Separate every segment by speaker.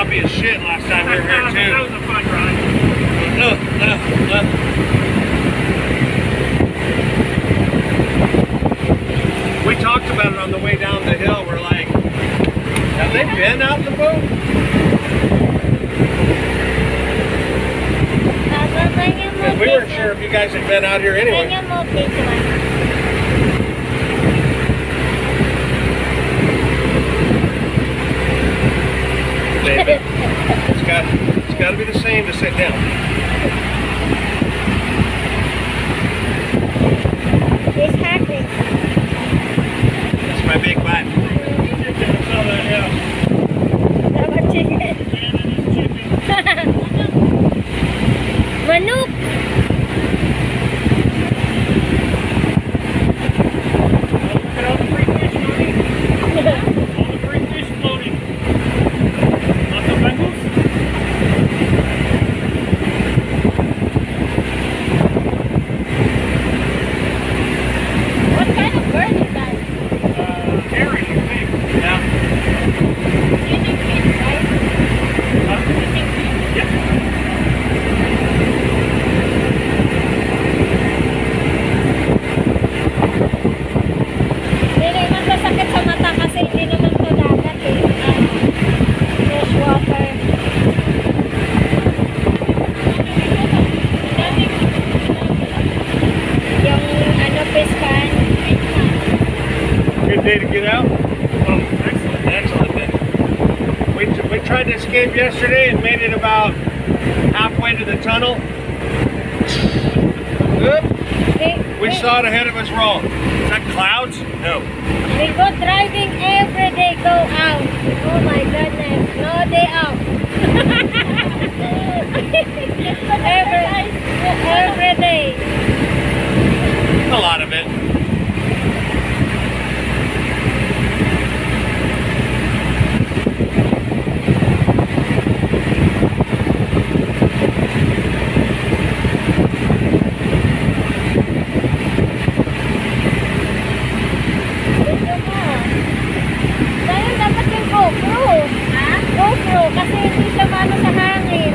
Speaker 1: choppy as shit last time we were here too.
Speaker 2: That was a fun ride.
Speaker 1: We talked about it on the way down the hill. We're like, have they been out in the boat? We weren't sure if you guys had been out here anyway. David, it's got to be the same to sit down.
Speaker 3: It's happening.
Speaker 1: That's my big butt.
Speaker 3: Manok.
Speaker 1: Day to get out? Oh, excellent, excellent. We tried to escape yesterday and made it about halfway to the tunnel. Good. We saw it ahead of us wrong. Is that clouds? No.
Speaker 3: We go driving every day, go out. Oh my goodness, no day out. every day.
Speaker 1: A lot of it.
Speaker 3: GoPro, kasi hindi siya mano sa hangin.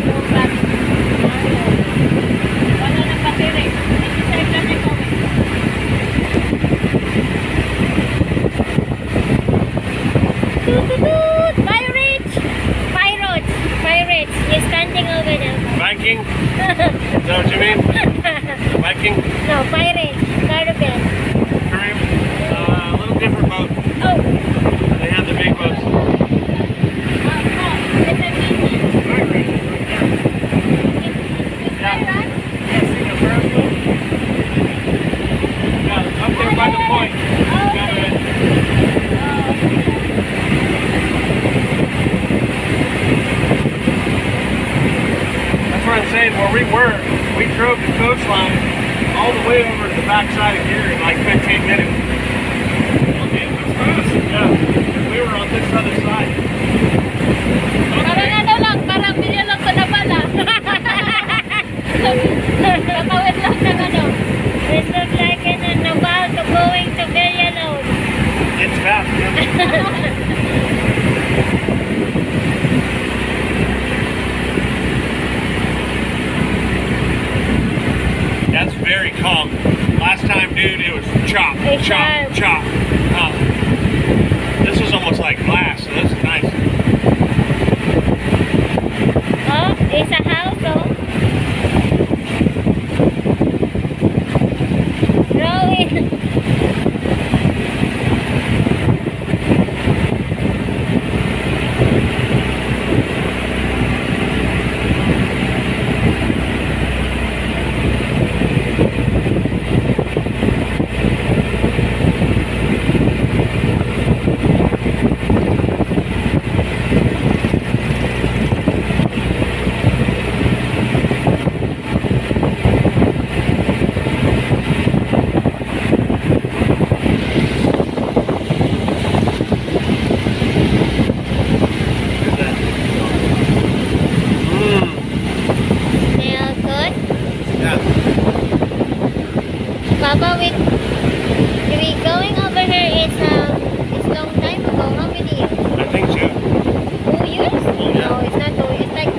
Speaker 3: Wala na battery. Hindi siya ikasay ko. Toot! Pirates! Pirates! You're standing over there.
Speaker 1: Viking? Is that what you mean? Viking?
Speaker 3: No, pirates. Caribbean.
Speaker 1: Caribbean? A little different boat.
Speaker 3: Oh!
Speaker 1: They have the big boats. Where we were, we drove the coastline all the way over to the backside of here in like 15 minutes. Okay, that's fast. Yeah, we were on this other side.
Speaker 3: Parang ano lang, parang bilya lang ko na pala. Kakawit lang ng ano. This looks like an about to going to Villa Load.
Speaker 1: It's fast, yeah. That's very calm. Last time, dude, it was chop, chop, chop. This is almost like glass, so this is nice.
Speaker 3: Oh, it's a house, oh. Rolling.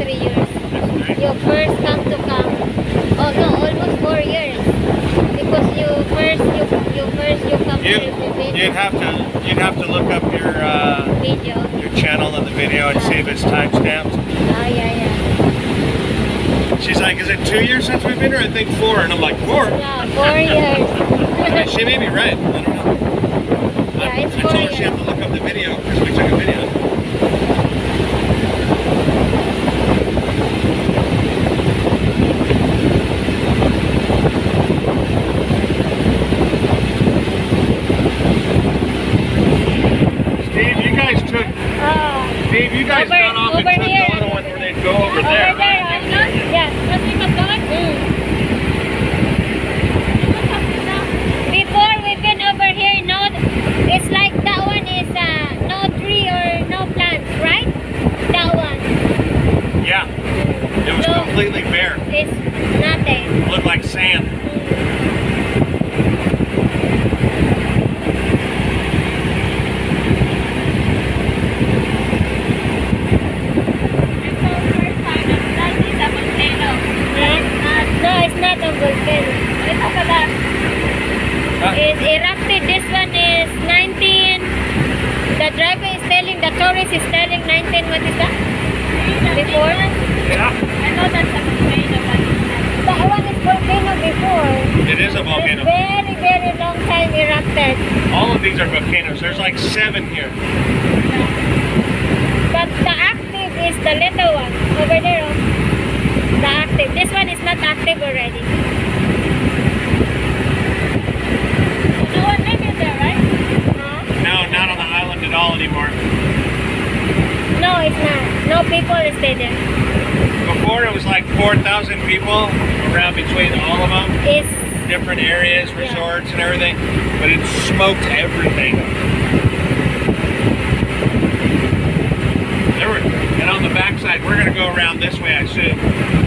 Speaker 3: 3 years.
Speaker 1: That's nice.
Speaker 3: You first come to camp. Oh no, almost 4 years. Because you first come
Speaker 1: You,
Speaker 3: to the video.
Speaker 1: you'd have to look up your channel and the video and see if it's time stamped.
Speaker 3: Oh yeah.
Speaker 1: She's like, is it 2 years since we've been here? I think 4. And I'm like, 4?
Speaker 3: Yeah, 4 years.
Speaker 1: She may be right. I don't know.
Speaker 3: Yeah, it's
Speaker 1: I
Speaker 3: 4
Speaker 1: told her she
Speaker 3: years.
Speaker 1: had to look up the video because we took a video. Steve, you guys took. Steve, you guys got off and
Speaker 3: over
Speaker 1: took
Speaker 3: here.
Speaker 1: the little one where they'd go over
Speaker 3: Over
Speaker 1: there.
Speaker 3: there, yes. Before we've been over here, no, it's like that one is no tree or no plants, right? That one.
Speaker 1: Yeah, it was
Speaker 3: No.
Speaker 1: completely bare.
Speaker 3: It's nothing.
Speaker 1: It looked like sand.
Speaker 3: No, it's not a volcano. It's erupted. This one is 19. The driver is telling, the tourist is telling 19. What is that? Before?
Speaker 1: Yeah,
Speaker 3: That one is volcano before.
Speaker 1: it is a
Speaker 3: It's
Speaker 1: volcano.
Speaker 3: very, very long time erupted.
Speaker 1: All of these are volcanoes. There's like 7 here.
Speaker 3: But the active is the little one. Over there, oh. The active. This one is not active already. No one living there, right? Huh?
Speaker 1: No, not on the island at all anymore.
Speaker 3: No, it's not. No people stay there.
Speaker 1: Before it was like 4,000 people around between all of them.
Speaker 3: It's
Speaker 1: Different areas, resorts and everything. But it smoked everything. And on the backside, we're going to go around this way, I should.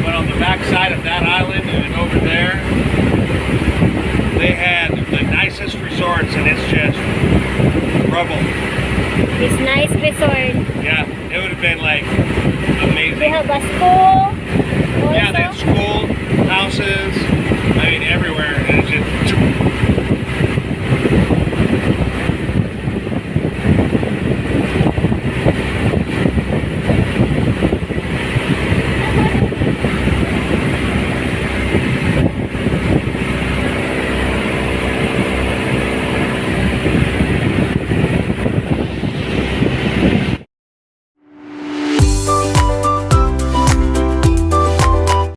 Speaker 1: But on the backside of that island and over there, they had the nicest resorts, and it's just rubble.
Speaker 3: It's nice resort.
Speaker 1: Yeah, it would have been like
Speaker 3: They
Speaker 1: amazing.
Speaker 3: have a school. Also.
Speaker 1: Yeah, they have school, houses,